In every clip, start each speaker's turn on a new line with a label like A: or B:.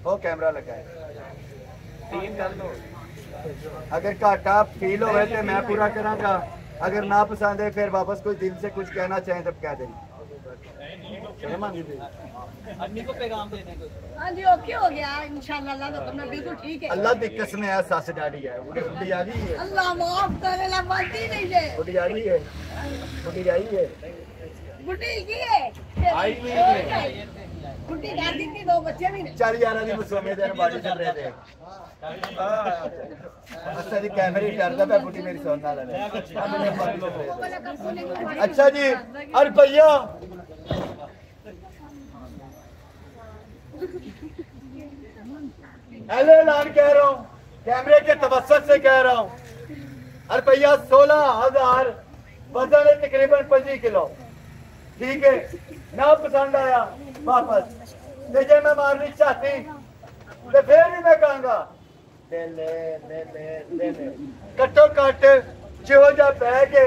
A: वो कैमरा लगा है, अगर घाटा फील हो तो मैं पूरा करांगा, अगर ना पसंद है फिर वापस कोई दिल से कुछ कहना चाहे तब कह दें।
B: अम्मी को पैगाम दे दें।
C: हाँ जी ओके हो गया इंशाल्लाह, अल्लाह का करना बिल्कुल ठीक है।
A: अल्लाह की कसम है सस डैडी है, बुढ़ी आ गई है।
C: अल्लाह माफ करे ला बनती नहीं है।
A: बुढ़ी आ गई है, बुढ़ी आई है,
C: बुढ़ी की है
A: आई भी है,
C: बुढ़ी दादी की दो बच्चे भी नहीं।
A: चल यार अभी मुसलमान दिन बाड़ी चल रहे थे। अच्छा जी कैमरे डरदा पे बुढ़ी मेरी सुनना लगे। अच्छा जी और भैया ऐलान कह रहा हूँ, कैमरे के तवस्सुत से कह रहा हूँ, रुपया 16,000 वजन है तकरीबन 25 किलो। ठीक है, ना पसंद आया वापस, जे मैं मारनी चाहती तो फिर भी मैं कहूँगा ले ले ले ले ले ले कट्टो कट जो जा बह के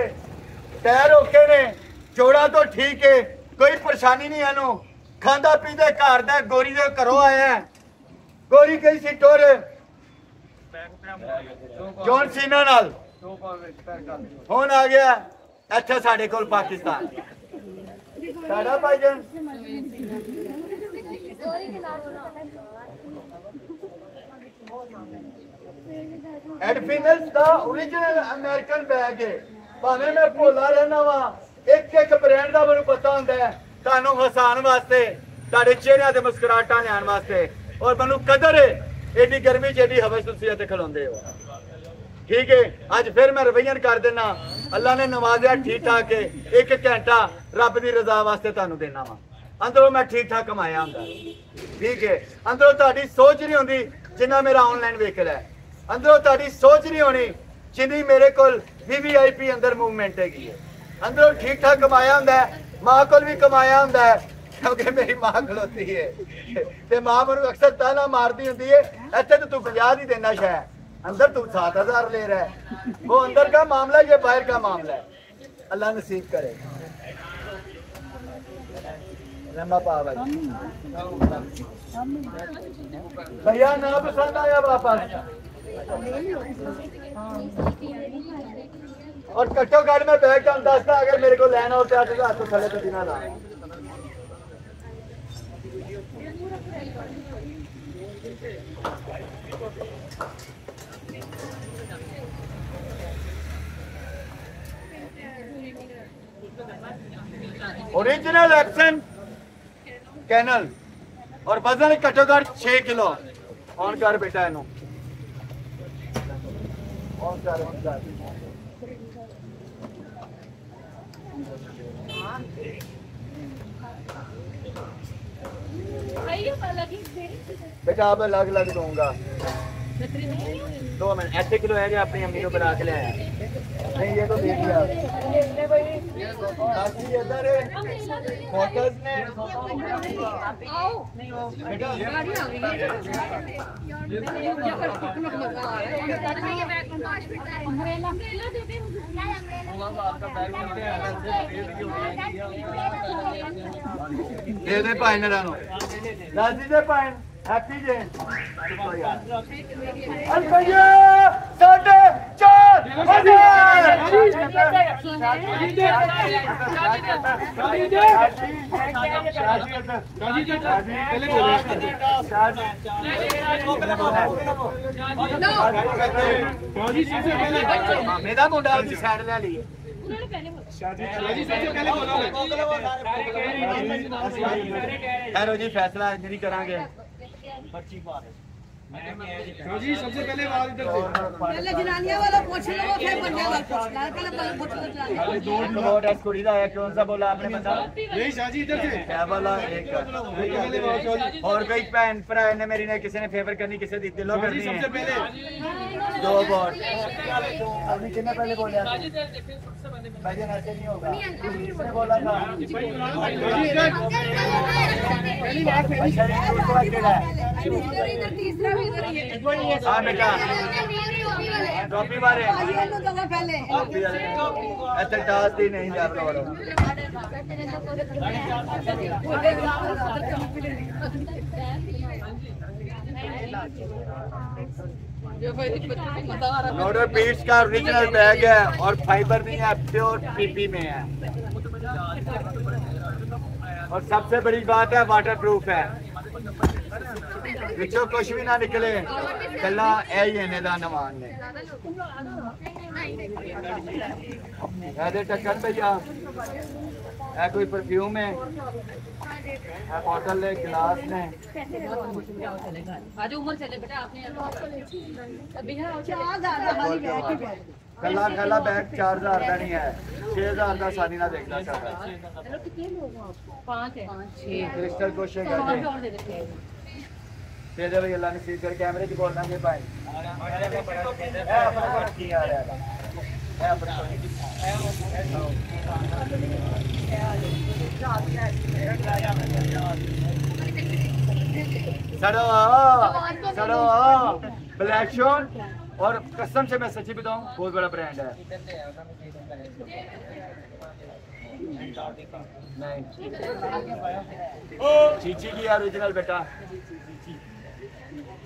A: पैर ओके ने, जोड़ा तो ठीक है, कोई परेशानी नहीं है नु, खांदा पींदे घर दे गोरी दे घरों आए हैं। गोरी गई सी टोर जॉन सीना नाल हुण आ गया इत्थे साडे कोल पाकिस्तान साडा भाईजान। एडफिनस दा ओरिजिनल अमेरिकन बैग है, भावें मैं भोला रहना वा, एक एक ब्रांड दा मैनूं पता हुंदा है, तुहानूं हसाण वास्ते, तुहाडे चेहरिਆਂ ते मुस्कुराहटां लियाण वास्ते, और मैनू कदर है एडी गर्मी च एडी हवस तुसीं इत्थे खलोंदे हो। ठीक है, अज फिर मैं रवैयन कर देना, अल्लाह ने नवाजिया ठीक ठाक है, एक घंटा रब की रजा वास्ते तुहानूं देना वा, अंदरों मैं ठीक ठाक कमाया हुंदा। ठीक है, अंदरों तुहाडी सोच नहीं होंदी जिन्ना मेरा ऑनलाइन व्हीकल है, अंदरों तुहाडी सोच नहीं होनी जिन्नी मेरे कोल VVIP अंदर मूवमेंट हैगी है, अंदरों ठीक ठाक कमाया हुंदा है, मां कोल भी कमाया हुंदा है, क्योंकि मेरी मां खलोती है ते मां मैनूं अक्सर ताना मारदी हुंदी है, इत्थे तो तू 50 ही देना शायद, अंदर तू 7,000 ले रहा है। वो अंदर का मामला है, ये बाहर का मामला है, अल्लाह नसीब करे। लम्बा पा भाई भैया ना पसंद आया वापस, और कट्टो घट में बैग का दसता अगर मेरे को लेना हो तो हाथ तो थले तो दिना ना। ओरिजिनल एक्शन कैनल और वजन घट्टो-घट 6 किलो। ऑन कर बेटा इनू, ऑन कर ऑन कर। बेटा अब अलग अलग दूंगा 2 मिनट। ऐसे किलो है जो अपनी अम्मी को बना के ले आया, नहीं ये तो दे दिया इधर फोटोज ने दे दे भाई नारा राजी दे भाई हैप्पी जे रुपया 4,500 मेरा मुंडा साइड ले ली हेलो जी, फैसला नहीं करांगे जी। सबसे पहले पहले जनानियां वाला पूछ लो, फिर बंदे वाला पूछ लो, पहले पूछ लो जनानियां। दो ड्रेस कुड़ी दा है, कौन सा बोला आपने बंदा? यही शाजी इधर से क्या बोला? एक और कोई बहन भरा ने मेरी ने किसी ने फेवर करनी, किसी दी दिलों करनी है। सबसे पहले दो बोल आपने कितने पहले बोला? भाईजान ऐसे नहीं होगा, किसने बोला था? पहली बात है हाँ बेटा टॉपी वाले ऐसे टास्क ही नहीं जाता वाला नोडर पीट्स का ओरिजिनल बैग है और फाइबर नहीं है, प्योर पीपी में है और सबसे बड़ी बात है वाटर प्रूफ है, पिछो कुछ भी ना निकले कला ए दा नवान ने टक्कर भैया है कोई परफ्यूम है बोतल है गिलास ने
C: आज उम्र चले बेटा आपने
A: कला कला बैग 4000 का नहीं है 6000 का सानी ना देखना चाहता क्रिस्टल कोशिश करके दे दे भाई अल्लाह ने सीध कर कैमरे की बोलना है भाई सड़ो सड़ो ब्लैक शॉन और कसम से मैं सच्ची बताऊं बहुत बड़ा ब्रांड है नहीं चीची की ओरिजिनल बेटा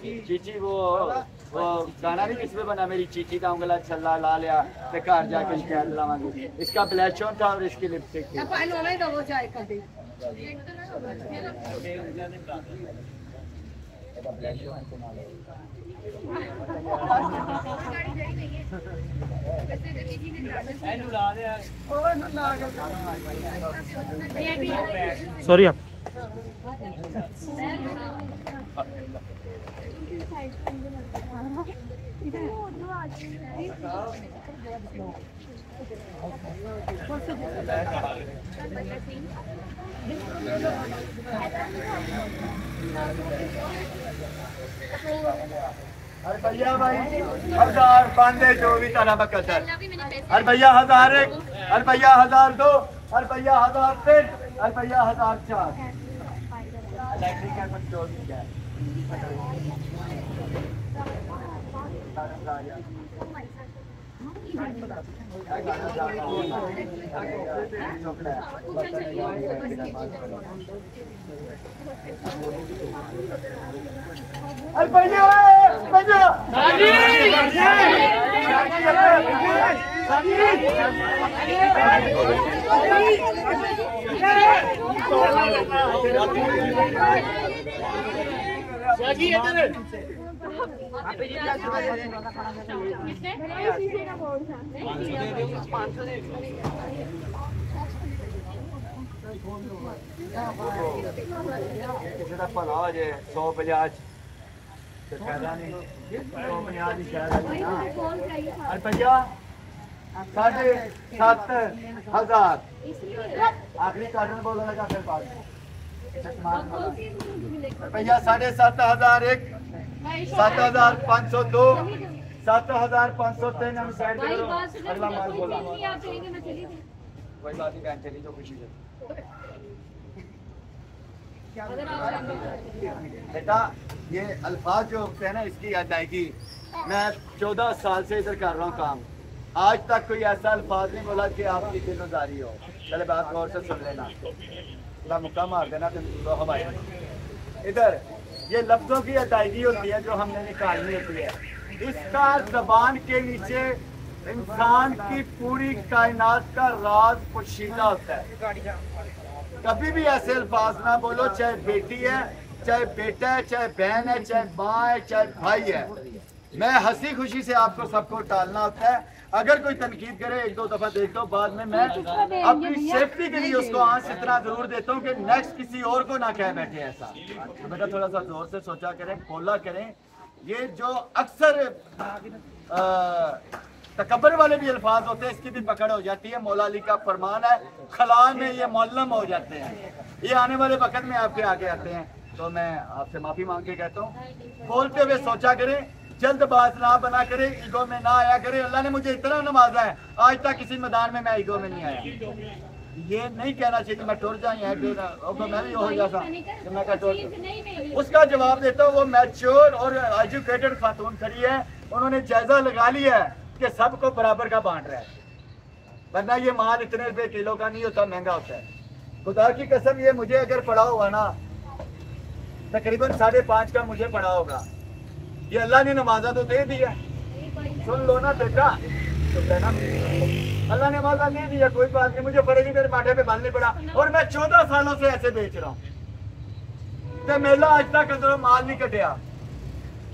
A: चीची वो गाना नहीं किसमें बना मेरी चीची का उंगला छल्ला ला लिया ते घर जाके शिकायत लावांगे इसका ब्लैक शॉन था और इसकी लिपस्टिक थी
D: सॉरी आप
A: अरे भैया भाई 1000 बांधे जो भी तारा बकसर अरे भैया 1000 एक अरे भैया 1000 दो अरे भैया 1000 तीन अरे भैया 1000 चार इलेक्ट्रिक का कुछ जो भी है अरे भैया भैया किसी का भला हो जाए 150 फायदा नहीं 150 की शायद अरे भैया 7,500 आखिरी कार्टन बोलने लगा फिर बाद भैया 7,500 एक 7,502 7,503 हम साइड करो अगला माल बोला वही बात ही बहन चली जो खुशी से बेटा ये अल्फाज जो होते हैं ना इसकी अदायगी मैं 14 साल से इधर कर रहा हूँ काम आज तक कोई ऐसा अल्फाज नहीं बोला कि आपकी दिलदारी हो चले बात गौर से सुन लेना मुक्का मार देना तो हवाई इधर ये लफ्जों की अदायगी होती है जो हमने निकालनी होती है इसका जबान के नीचे इंसान की पूरी कायनात का राज पोशीदा होता है कभी भी ऐसे अल्फाज ना बोलो चाहे बेटी है चाहे बेटा है चाहे बहन है चाहे माँ है चाहे भाई है मैं हंसी खुशी से आपको सबको टालना होता है अगर कोई तनकीद करे 1-2 दफा देख दो बाद में मैं अपनी सेफ्टी के लिए उसको आंच इतना जरूर देता हूँ कि नेक्स्ट किसी और को ना कह बैठे ऐसा तो बेटा थोड़ा सा जोर से सोचा करें खोला करें ये जो अक्सर तकब्बर वाले भी अल्फाज होते हैं इसकी भी पकड़ हो जाती है मौला अली का फरमान है खला में ये मुअल्लम हो जाते हैं ये आने वाले वक्त में आपके आगे आते हैं तो मैं आपसे माफी मांग के कहता हूँ बोलते हुए सोचा करें जल्दबाज ना बना करे ईगो में ना आया करे अल्लाह ने मुझे इतना नवाजा है आज तक किसी मैदान में मैं ईगो में नहीं आया ये नहीं कहना चाहिए कि मैं टुर जाए मैं भी हो जैसा कि मैं क्या टुर। उसका जवाब देता हूँ, वो मैच्योर और एजुकेटेड खातून खड़ी है, उन्होंने जायजा लगा लिया है कि सबको बराबर का बांट रहा है, वरना ये माल इतने रुपए किलो का नहीं होता, महंगा होता है। खुदा की कसम ये मुझे अगर पड़ा हुआ ना तकरीबन 5.5 का मुझे पड़ा होगा, ये अल्लाह ने नमाजा तो दे दिया, सुन लो ना बेटा, तो कहना अल्लाह ने नमाजा नहीं दिया, कोई बात नहीं, मुझे पड़ेगी, मेरे माथे पे बांधने पड़ा, और मैं 14 सालों से ऐसे बेच रहा हूँ, तो मेला आज तक अंदर माल नहीं कटिया,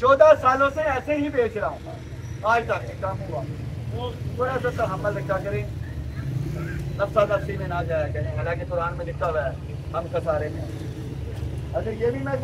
A: 14 सालों से ऐसे ही बेच रहा हूँ, आज तक काम हुआ। थोड़ा सा तो हमल रखा करें, नफ्सा नफ्सी में ना जाया करें, हालांकि कुरान में लिखा हुआ है हम खसारे में। अगर ये भी मैं